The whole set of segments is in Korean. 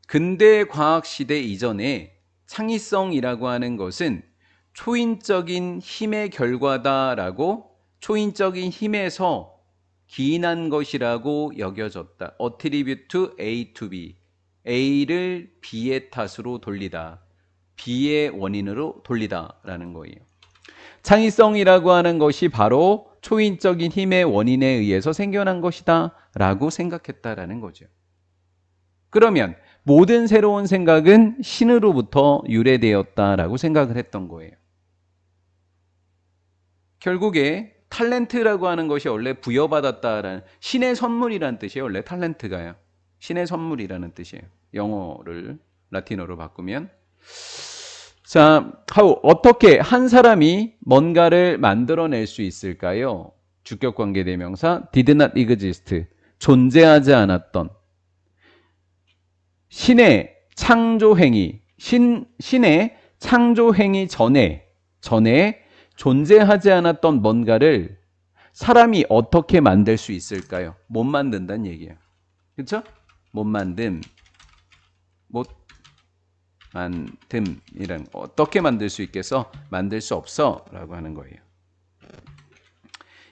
근대 과학 시대 이전에 창의성이라고 하는 것은 초인적인 힘의 결과다라고, 초인적인 힘에서 기인한 것이라고 여겨졌다. attribute A to B. A를 B의 탓으로 돌리다. B의 원인으로 돌리다라는 거예요. 창의성이라고 하는 것이 바로 초인적인 힘의 원인에 의해서 생겨난 것이다 라고 생각했다라는 거죠. 그러면 모든 새로운 생각은 신으로부터 유래되었다라고 생각을 했던 거예요. 결국에 탤런트라고 하는 것이 원래 부여받았다라는, 신의 선물이라는 뜻이에요. 원래 탤런트가요. 신의 선물이라는 뜻이에요. 영어를 라틴어로 바꾸면. 자, 어떻게 한 사람이 뭔가를 만들어낼 수 있을까요? 주격관계대명사 did not exist, 존재하지 않았던 신의 창조행위, 신의 창조행위 전에 존재하지 않았던 뭔가를 사람이 어떻게 만들 수 있을까요? 못 만든다는 얘기예요. 그렇죠? 못 만듦이란, 어떻게 만들 수 있겠어? 만들 수 없어 라고 하는 거예요.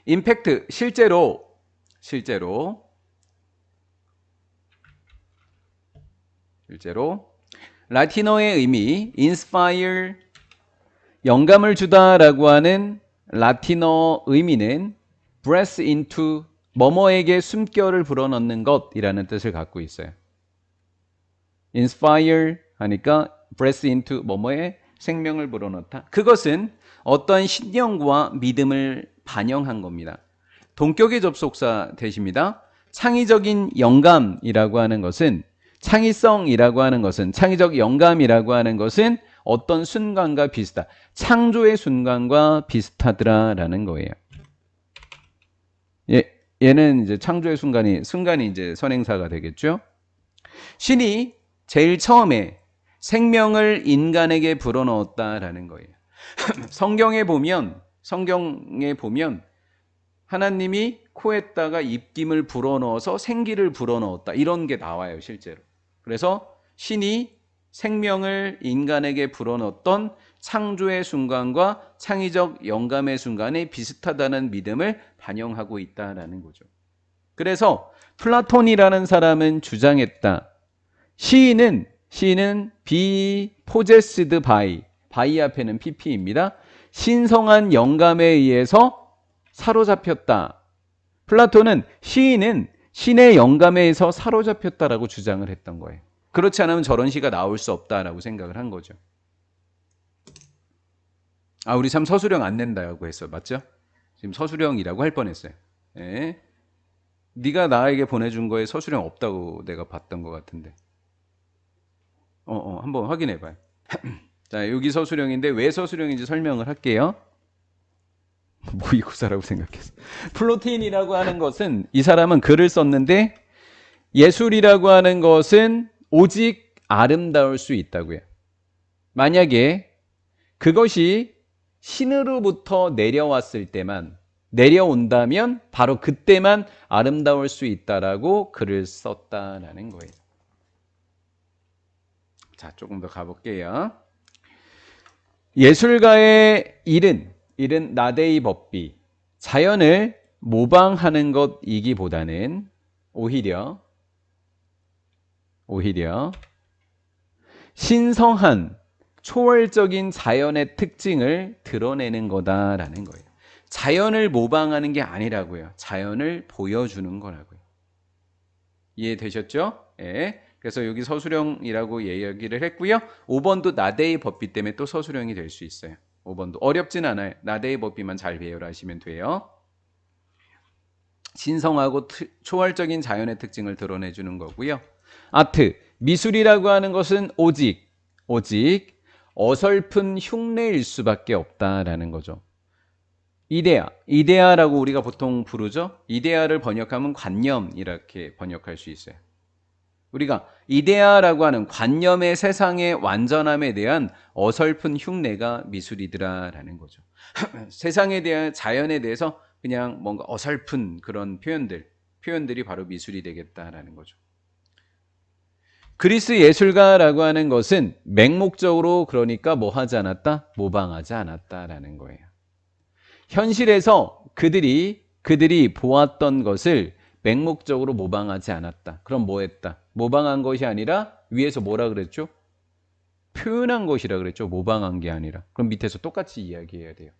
임팩트, 실제로 라틴어의 의미 inspire, 영감을 주다라고 하는 라틴어 의미는 breath into, 뭐뭐에게 숨결을 불어넣는 것이라는 뜻을 갖고 있어요. inspire 하니까 breath into, 뭐뭐에 생명을 불어넣다. 그것은 어떤 신념과 믿음을 반영한 겁니다. 동격의 접속사 되십니다. 창의적인 영감이라고 하는 것은, 창의성이라고 하는 것은, 창의적 영감이라고 하는 것은 어떤 순간과 비슷하다. 창조의 순간과 비슷하더라라는 거예요. 얘는 이제 창조의 순간이 이제 선행사가 되겠죠. 신이 제일 처음에 생명을 인간에게 불어넣었다라는 거예요. 성경에 보면 하나님이 코에다가 입김을 불어넣어서 생기를 불어넣었다, 이런 게 나와요, 실제로. 그래서 신이 생명을 인간에게 불어넣었던 창조의 순간과 창의적 영감의 순간에 비슷하다는 믿음을 반영하고 있다라는 거죠. 그래서 플라톤이라는 사람은 주장했다. 시인은 be possessed by 앞에는 pp입니다. 신성한 영감에 의해서 사로잡혔다. 플라톤은 시인은 신의 영감에 의해서 사로잡혔다라고 주장을 했던 거예요. 그렇지 않으면 저런 시가 나올 수 없다라고 생각을 한 거죠. 우리 참 서술형 안 낸다고 했어. 맞죠? 지금 서술형이라고 할 뻔했어요. 예. 네가 나에게 보내준 거에 서술형 없다고 내가 봤던 것 같은데. 한번 확인해 봐요. 자, 여기 서술형인데 왜 서술형인지 설명을 할게요. 모의고사라고 생각했어. 플로틴이라고 하는 것은, 이 사람은 글을 썼는데, 예술이라고 하는 것은 오직 아름다울 수 있다고요. 만약에 그것이 신으로부터 내려온다면 바로 그때만 아름다울 수 있다라고 글을 썼다라는 거예요. 자, 조금 더 가볼게요. 예술가의 일은 나데이 법비, 자연을 모방하는 것이기보다는 오히려 신성한 초월적인 자연의 특징을 드러내는 거다라는 거예요. 자연을 모방하는 게 아니라고요. 자연을 보여주는 거라고요. 이해되셨죠? 예. 그래서 여기 서술형이라고 얘기를 했고요. 5번도 나데이 법비 때문에 또 서술형이 될 수 있어요. 5번도 어렵진 않아요. 나데이 법비만 잘 배열을 하시면 돼요. 신성하고 초월적인 자연의 특징을 드러내주는 거고요. 아트, 미술이라고 하는 것은 오직 어설픈 흉내일 수밖에 없다라는 거죠. 이데아라고 우리가 보통 부르죠. 이데아를 번역하면 관념, 이렇게 번역할 수 있어요. 우리가 이데아라고 하는 관념의 세상의 완전함에 대한 어설픈 흉내가 미술이더라라는 거죠. 세상에 대한, 자연에 대해서 그냥 뭔가 어설픈 그런 표현들이 바로 미술이 되겠다라는 거죠. 그리스 예술가라고 하는 것은 맹목적으로 그러니까 뭐 하지 않았다? 모방하지 않았다라는 거예요. 현실에서 그들이 보았던 것을 맹목적으로 모방하지 않았다. 그럼 뭐 했다? 모방한 것이 아니라 위에서 뭐라 그랬죠? 표현한 것이라 그랬죠. 모방한 게 아니라. 그럼 밑에서 똑같이 이야기해야 돼요.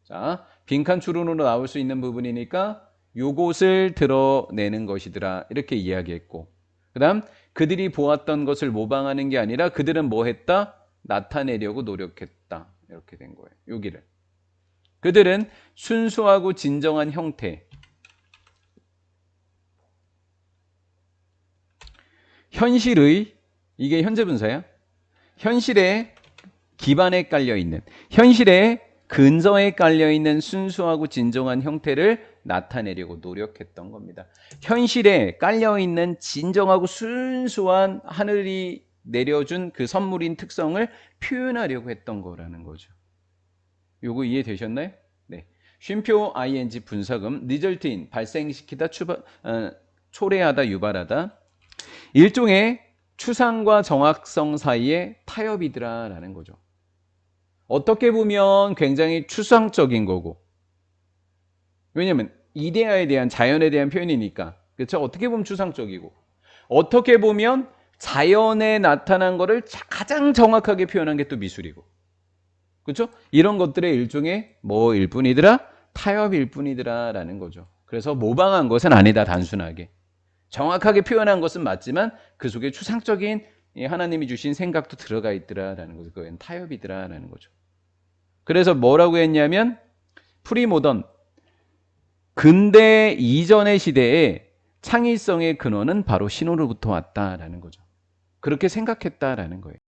자, 빈칸 추론으로 나올 수 있는 부분이니까 요것을 드러내는 것이더라. 이렇게 이야기했고. 그 다음 그들이 보았던 것을 모방하는 게 아니라 그들은 뭐 했다? 나타내려고 노력했다. 이렇게 된 거예요. 여기를. 그들은 순수하고 진정한 형태. 현실의, 이게 현재 분사야? 현실의 기반에 깔려있는, 현실의 근저에 깔려있는 순수하고 진정한 형태를 나타내려고 노력했던 겁니다. 현실에 깔려있는 진정하고 순수한 하늘이 내려준 그 선물인 특성을 표현하려고 했던 거라는 거죠. 요거 이해되셨나요? 네. 쉼표 ing 분사금, result인 발생시키다, 초래하다, 유발하다. 일종의 추상과 정확성 사이의 타협이더라라는 거죠. 어떻게 보면 굉장히 추상적인 거고, 왜냐면 이데아에 대한, 자연에 대한 표현이니까, 그렇죠? 어떻게 보면 추상적이고, 어떻게 보면 자연에 나타난 거를 가장 정확하게 표현한 게 또 미술이고, 그렇죠? 이런 것들의 일종의 뭐일 뿐이더라? 타협일 뿐이더라라는 거죠. 그래서 모방한 것은 아니다, 단순하게. 정확하게 표현한 것은 맞지만 그 속에 추상적인 하나님이 주신 생각도 들어가 있더라라는 거죠. 그건 타협이더라라는 거죠. 그래서 뭐라고 했냐면 프리모던, 근대 이전의 시대에 창의성의 근원은 바로 신호로부터 왔다라는 거죠. 그렇게 생각했다라는 거예요.